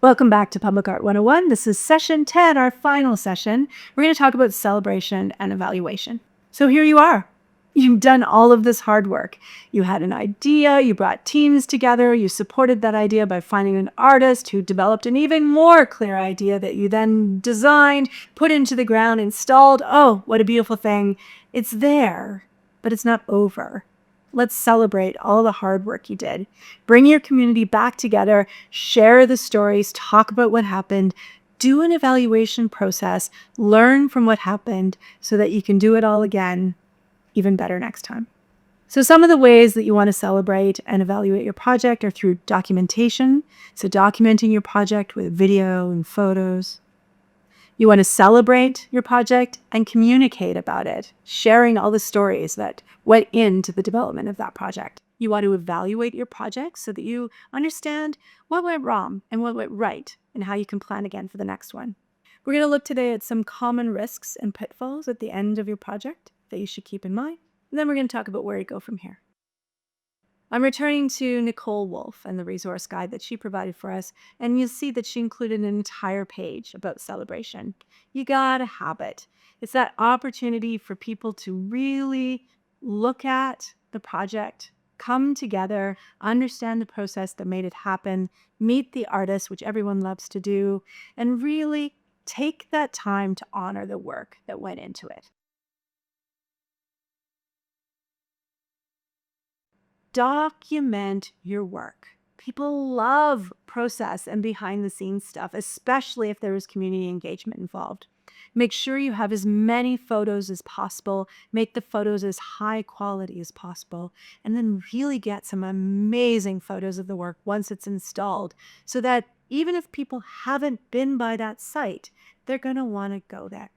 Welcome back to Public Art 101. This is session 10, our final session. We're going to talk about celebration and evaluation. So here you are. You've done all of this hard work. You had an idea, you brought teams together, you supported that idea by finding an artist who developed an even more clear idea that you then designed, put into the ground, installed. Oh, what a beautiful thing. It's there, but it's not over. Let's celebrate all the hard work you did. Bring your community back together, share the stories, talk about what happened, do an evaluation process, learn from what happened so that you can do it all again, even better next time. So some of the ways that you want to celebrate and evaluate your project are through documentation. So documenting your project with video and photos. You want to celebrate your project and communicate about it, sharing all the stories that went into the development of that project. You want to evaluate your project so that you understand what went wrong and what went right and how you can plan again for the next one. We're going to look today at some common risks and pitfalls at the end of your project that you should keep in mind. And then we're going to talk about where to go from here. I'm returning to Nicole Wolf and the resource guide that she provided for us, and you'll see that she included an entire page about celebration. You gotta have it. It's that opportunity for people to really look at the project, come together, understand the process that made it happen, meet the artist, which everyone loves to do, and really take that time to honor the work that went into it. Document your work. People love process and behind the scenes stuff, especially if there is community engagement involved. Make sure you have as many photos as possible, make the photos as high quality as possible, and then really get some amazing photos of the work once it's installed so that even if people haven't been by that site, they're going to want to go there.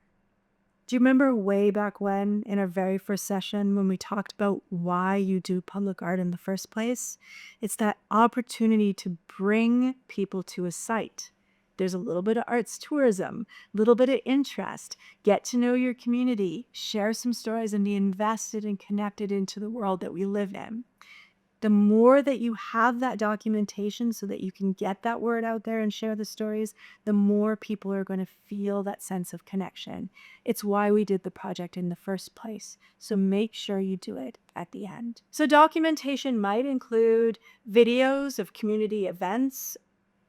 Do you remember way back when, in our very first session, when we talked about why you do public art in the first place? It's that opportunity to bring people to a site. There's a little bit of arts tourism, a little bit of interest, get to know your community, share some stories, and be invested and connected into the world that we live in. The more that you have that documentation so that you can get that word out there and share the stories, the more people are going to feel that sense of connection. It's why we did the project in the first place. So make sure you do it at the end. So documentation might include videos of community events,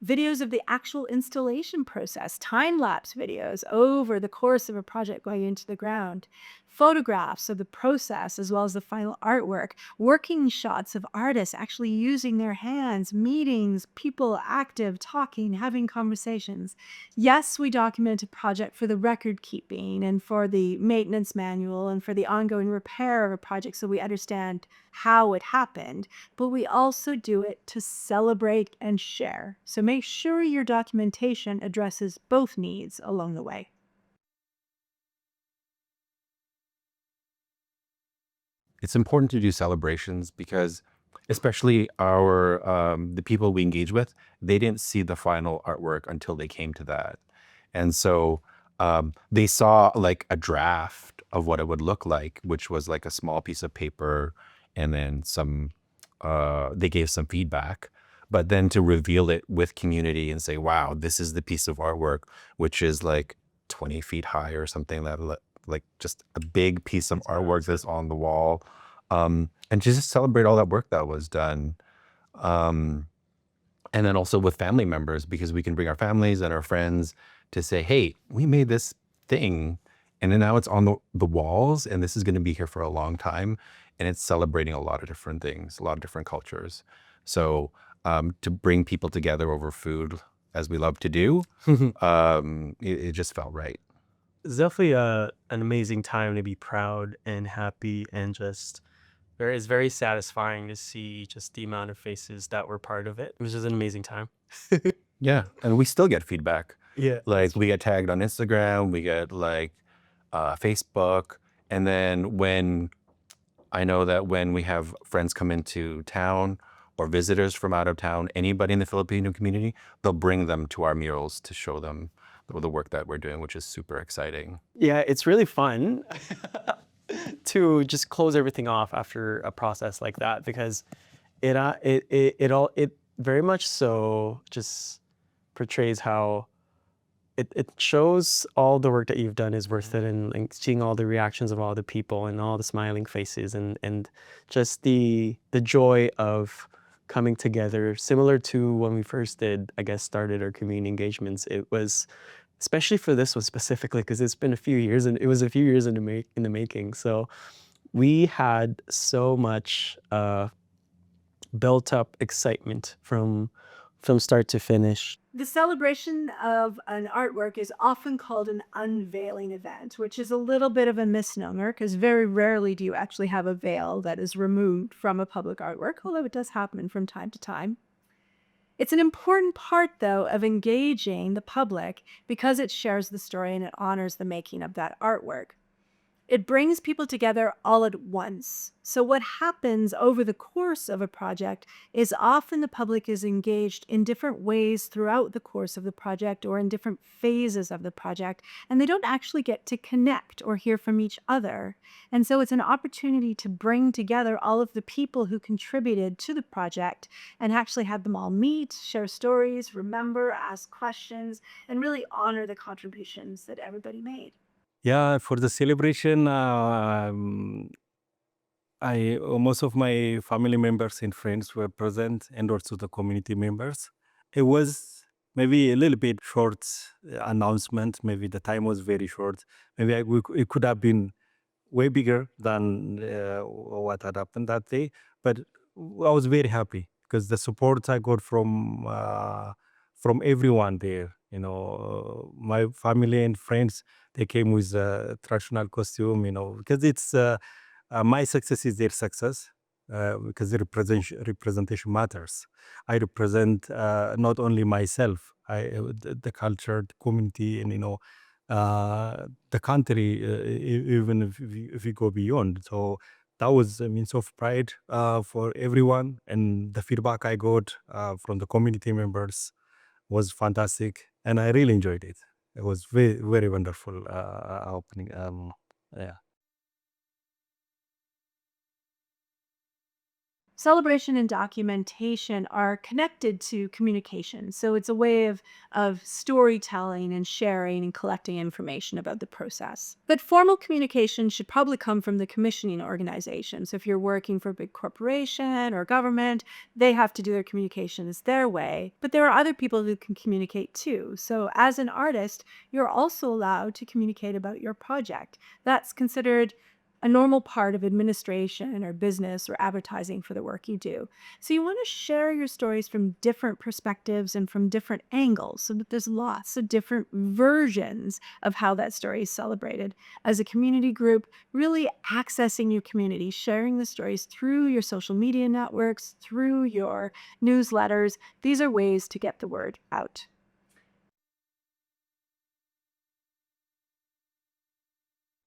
videos of the actual installation process, time-lapse videos over the course of a project going into the ground, photographs of the process as well as the final artwork, working shots of artists actually using their hands, meetings, people active, talking, having conversations. Yes, we document a project for the record keeping and for the maintenance manual and for the ongoing repair of a project so we understand how it happened, but we also do it to celebrate and share. So make sure your documentation addresses both needs along the way. It's important to do celebrations because especially our the people we engage with, they didn't see the final artwork until they came to that. And so they saw like a draft of what it would look like, which was like a small piece of paper and then some they gave some feedback. But then to reveal it with community and say, wow, this is the piece of artwork, which is like 20 feet high or something like just a big piece of artwork that's on the wall. And just celebrate all that work that was done. Um, and then also with family members, because we can bring our families and our friends to say, hey, we made this thing and then now it's on the walls and this is going to be here for a long time. And it's celebrating a lot of different things, a lot of different cultures. So to bring people together over food, as we love to do, it just felt right. It's definitely an amazing time to be proud and happy and just it's very satisfying to see just the amount of faces that were part of it. It was just an amazing time. Yeah, and we still get feedback. Yeah. Like we get tagged on Instagram, we get like Facebook, and then when I know that when we have friends come into town or visitors from out of town, anybody in the Filipino community, they'll bring them to our murals to show them the work that we're doing, which is super exciting. Yeah, it's really fun to just close everything off after a process like that because it very much so just portrays how it shows all the work that you've done is worth it, and like seeing all the reactions of all the people and all the smiling faces, and just the joy of coming together, similar to when we first did, I guess, started our community engagements. It was especially for this one specifically because it's been a few years, and it was a few years in the making. So we had so much built up excitement from start to finish. The celebration of an artwork is often called an unveiling event, which is a little bit of a misnomer because very rarely do you actually have a veil that is removed from a public artwork, although it does happen from time to time. It's an important part, though, of engaging the public because it shares the story and it honors the making of that artwork. It brings people together all at once. So what happens over the course of a project is often the public is engaged in different ways throughout the course of the project or in different phases of the project, and they don't actually get to connect or hear from each other. And so it's an opportunity to bring together all of the people who contributed to the project and actually have them all meet, share stories, remember, ask questions, and really honor the contributions that everybody made. Yeah, for the celebration, most of my family members and friends were present, and also the community members. It was maybe a little bit short announcement. Maybe the time was very short. Maybe it could have been way bigger than what had happened that day. But I was very happy because the support I got from everyone there. My family and friends, they came with a traditional costume. Because it's my success is their success. Because the representation matters. I represent not only myself, the culture, the community, and the country, even if we go beyond. So that was a means of pride for everyone, and the feedback I got from the community members was fantastic, and I really enjoyed it. It was very, very wonderful opening. Yeah. Celebration and documentation are connected to communication. So it's a way of storytelling and sharing and collecting information about the process. But formal communication should probably come from the commissioning organization. So if you're working for a big corporation or government, they have to do their communications their way. But there are other people who can communicate too. So as an artist, you're also allowed to communicate about your project. That's considered a normal part of administration or business or advertising for the work you do. So you want to share your stories from different perspectives and from different angles so that there's lots of different versions of how that story is celebrated. As a community group, really accessing your community, sharing the stories through your social media networks, through your newsletters. These are ways to get the word out.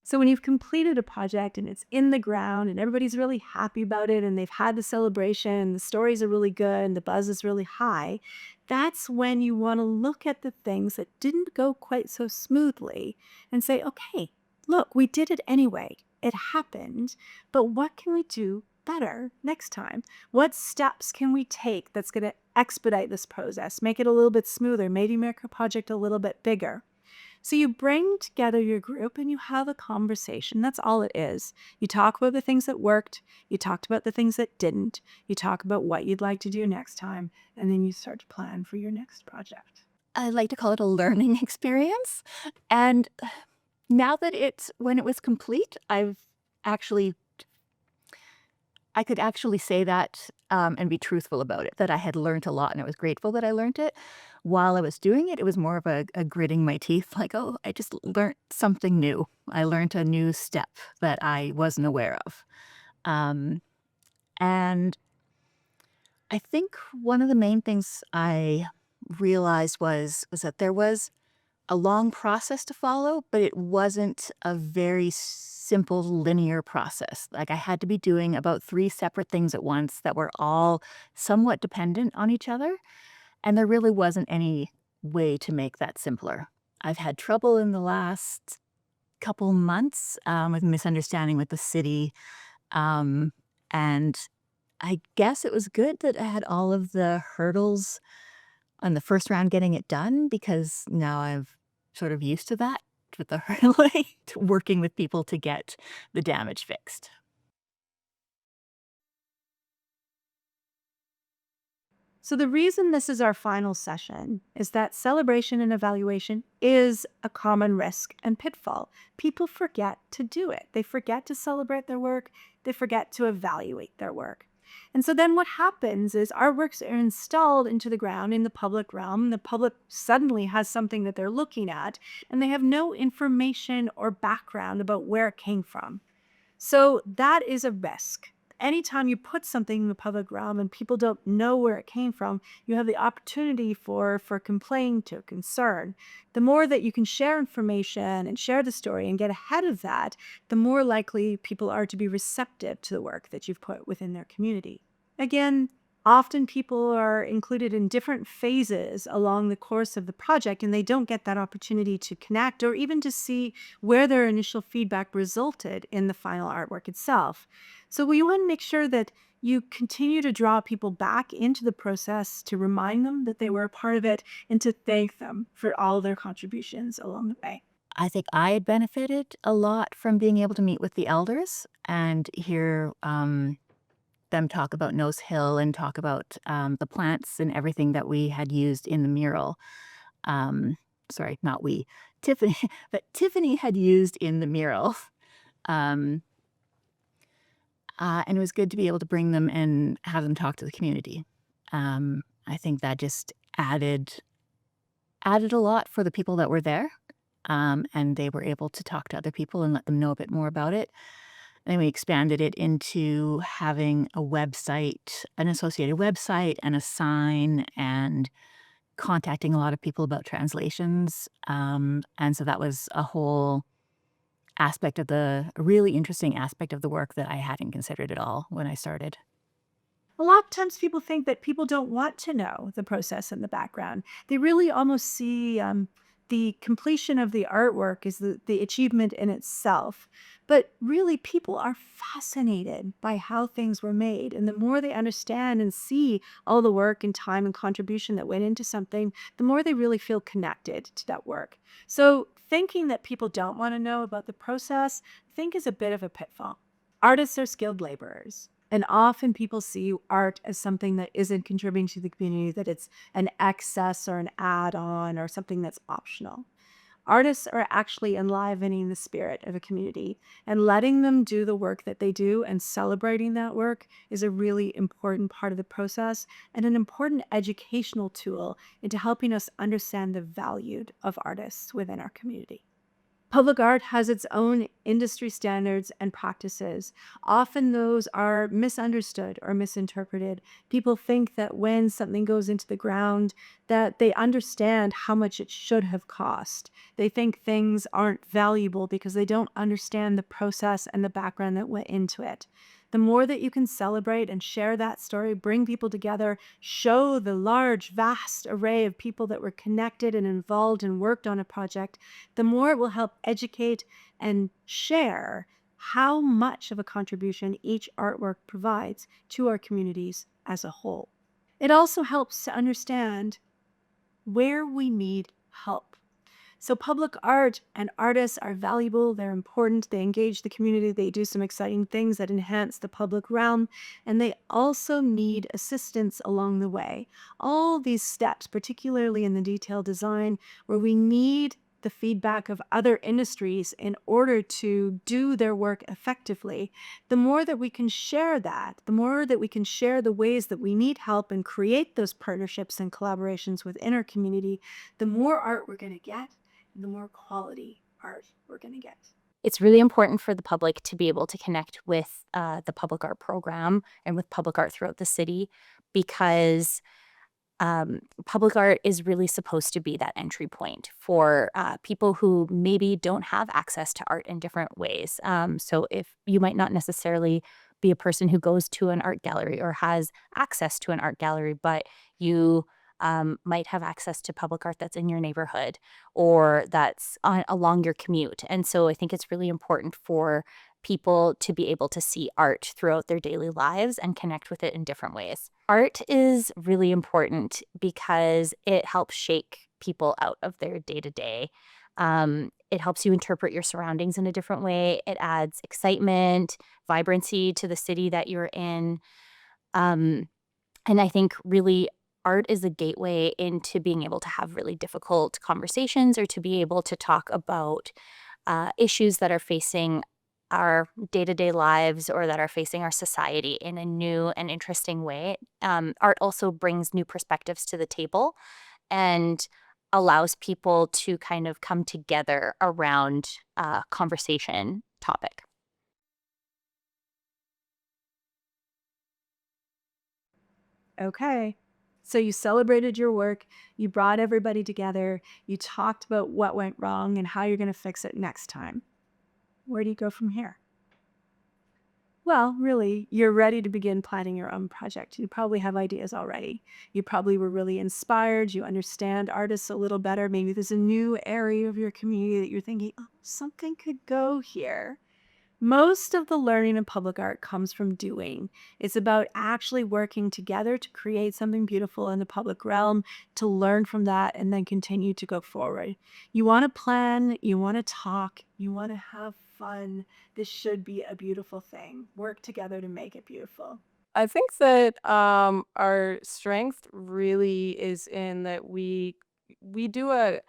So when you've completed a project and it's in the ground and everybody's really happy about it and they've had the celebration and the stories are really good and the buzz is really high, that's when you want to look at the things that didn't go quite so smoothly and say, okay, look, we did it anyway. It happened, but what can we do better next time? What steps can we take that's going to expedite this process, make it a little bit smoother, maybe make our project a little bit bigger? So you bring together your group and you have a conversation. That's all it is. You talk about the things that worked. You talked about the things that didn't. You talk about what you'd like to do next time. And then you start to plan for your next project. I like to call it a learning experience. And now that when it was complete, I could actually say that and be truthful about it, that I had learned a lot and I was grateful that I learned it. While I was doing it, it was more of a gritting my teeth, like, oh, I just learned something new. I learned a new step that I wasn't aware of. And I think one of the main things I realized was that there was a long process to follow, but it wasn't a very simple linear process. Like I had to be doing about 3 separate things at once that were all somewhat dependent on each other. And there really wasn't any way to make that simpler. I've had trouble in the last couple months with misunderstanding with the city. And I guess it was good that I had all of the hurdles on the first round getting it done because now I've sort of used to that, with the to working with people to get the damage fixed. So, the reason this is our final session is that celebration and evaluation is a common risk and pitfall. People forget to do it. They forget to celebrate their work, they forget to evaluate their work. And so then what happens is artworks are installed into the ground in the public realm. The public suddenly has something that they're looking at, and they have no information or background about where it came from. So that is a risk. Anytime you put something in the public realm and people don't know where it came from, you have the opportunity for complaint or concern. The more that you can share information and share the story and get ahead of that, the more likely people are to be receptive to the work that you've put within their community. Again, often people are included in different phases along the course of the project, and they don't get that opportunity to connect or even to see where their initial feedback resulted in the final artwork itself. So we want to make sure that you continue to draw people back into the process to remind them that they were a part of it and to thank them for all their contributions along the way. I think I had benefited a lot from being able to meet with the elders and hear them talk about Nose Hill and talk about the plants and everything that we had used in the mural. Sorry, not we, Tiffany, but Tiffany had used in the mural. Um, and it was good to be able to bring them and have them talk to the community. I think that just added a lot for the people that were there. And they were able to talk to other people and let them know a bit more about it. Then we expanded it into having a website, an associated website, and a sign, and contacting a lot of people about translations. And so that was a whole a really interesting aspect of the work that I hadn't considered at all when I started. A lot of times people think that people don't want to know the process in the background. They really almost see the completion of the artwork is the achievement in itself. But really, people are fascinated by how things were made. And the more they understand and see all the work and time and contribution that went into something, the more they really feel connected to that work. So thinking that people don't want to know about the process, I think is a bit of a pitfall. Artists are skilled laborers. And often people see art as something that isn't contributing to the community, that it's an excess or an add-on or something that's optional. Artists are actually enlivening the spirit of a community, and letting them do the work that they do and celebrating that work is a really important part of the process and an important educational tool into helping us understand the value of artists within our community. Public art has its own industry standards and practices. Often those are misunderstood or misinterpreted. People think that when something goes into the ground, that they understand how much it should have cost. They think things aren't valuable because they don't understand the process and the background that went into it. The more that you can celebrate and share that story, bring people together, show the large, vast array of people that were connected and involved and worked on a project, the more it will help educate and share how much of a contribution each artwork provides to our communities as a whole. It also helps to understand where we need help. So public art and artists are valuable, they're important, they engage the community, they do some exciting things that enhance the public realm, and they also need assistance along the way. All these steps, particularly in the detailed design, where we need the feedback of other industries in order to do their work effectively, the more that we can share that, the more that we can share the ways that we need help and create those partnerships and collaborations within our community, the more art we're going to get, and the more quality art we're going to get. It's really important for the public to be able to connect with the public art program and with public art throughout the city, because public art is really supposed to be that entry point for people who maybe don't have access to art in different ways. So if you might not necessarily be a person who goes to an art gallery or has access to an art gallery, but you might have access to public art that's in your neighborhood or that's along your commute. And so I think it's really important for people to be able to see art throughout their daily lives and connect with it in different ways. Art is really important because it helps shake people out of their day-to-day. It helps you interpret your surroundings in a different way. It adds excitement, vibrancy to the city that you're in. Um, and I think really art is a gateway into being able to have really difficult conversations or to be able to talk about issues that are facing our day-to-day lives or that are facing our society in a new and interesting way. Art also brings new perspectives to the table and allows people to kind of come together around a conversation topic. Okay. So you celebrated your work, you brought everybody together, you talked about what went wrong and how you're going to fix it next time. Where do you go from here? Well, really, you're ready to begin planning your own project. You probably have ideas already. You probably were really inspired. You understand artists a little better. Maybe there's a new area of your community that you're thinking, oh, something could go here. Most of the learning in public art comes from doing. It's about actually working together to create something beautiful in the public realm, to learn from that, and then continue to go forward. You want to plan, you want to talk, you want to have fun. This should be a beautiful thing. Work together to make it beautiful. I think that our strength really is in that we do a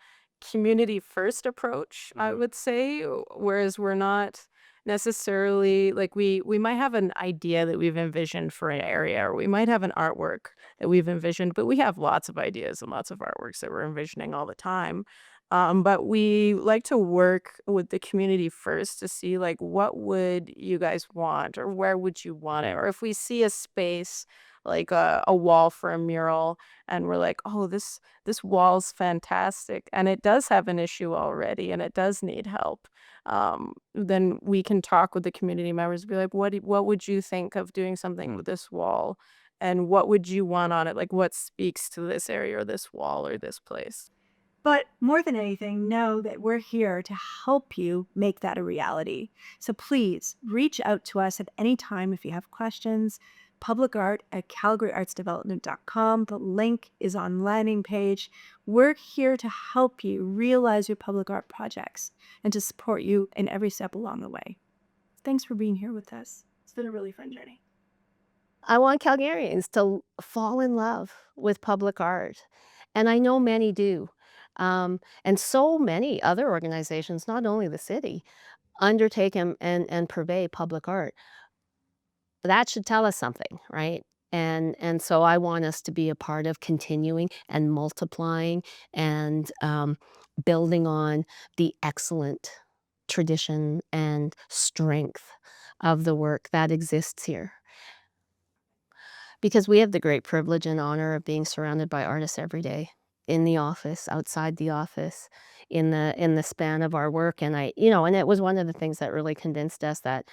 community first approach, I would say, whereas we're not necessarily like we might have an idea that we've envisioned for an area, or we might have an artwork that we've envisioned, but we have lots of ideas and lots of artworks that we're envisioning all the time. But we like to work with the community first to see like what would you guys want or where would you want it? Or if we see a space like a wall for a mural and we're like, oh, this wall's fantastic and it does have an issue already and it does need help. Then we can talk with the community members and be like, what would you think of doing something with this wall? And what would you want on it? Like what speaks to this area or this wall or this place? But more than anything, know that we're here to help you make that a reality. So please reach out to us at any time if you have questions. Public art at calgaryartsdevelopment.com. The link is on landing page. We're here to help you realize your public art projects and to support you in every step along the way. Thanks for being here with us. It's been a really fun journey. I want Calgarians to fall in love with public art, and I know many do. And so many other organizations, not only the city, undertake and purvey public art. That should tell us something, right? And so I want us to be a part of continuing and multiplying and building on the excellent tradition and strength of the work that exists here. Because we have the great privilege and honor of being surrounded by artists every day, in the office, outside the office, in the span of our work. And and it was one of the things that really convinced us that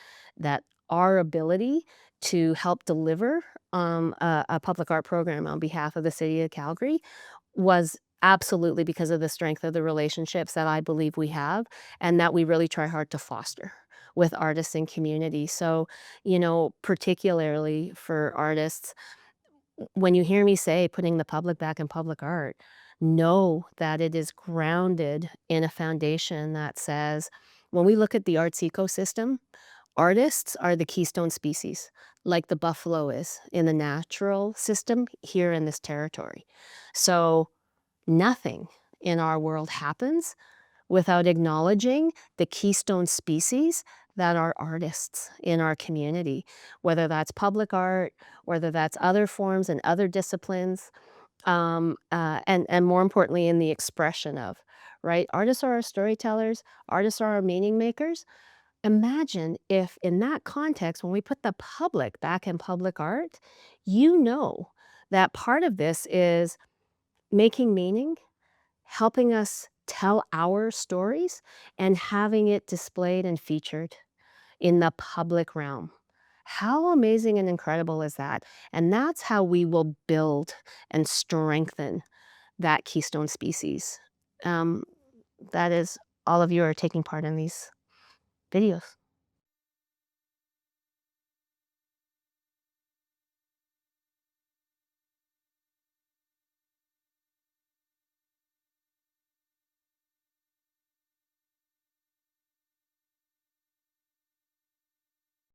our ability to help deliver a public art program on behalf of the city of Calgary was absolutely because of the strength of the relationships that I believe we have and that we really try hard to foster with artists and community. So, particularly for artists, when you hear me say putting the public back in public art, know that it is grounded in a foundation that says, when we look at the arts ecosystem, artists are the keystone species, like the buffalo is in the natural system here in this territory. So nothing in our world happens without acknowledging the keystone species that are artists in our community, whether that's public art, whether that's other forms and other disciplines, and more importantly, in the expression of, right? Artists are our storytellers, artists are our meaning makers. Imagine if in that context, when we put the public back in public art, that part of this is making meaning, helping us tell our stories, and having it displayed and featured in the public realm. How amazing and incredible is that? And that's how we will build and strengthen that keystone species. That is, all of you are taking part in these videos.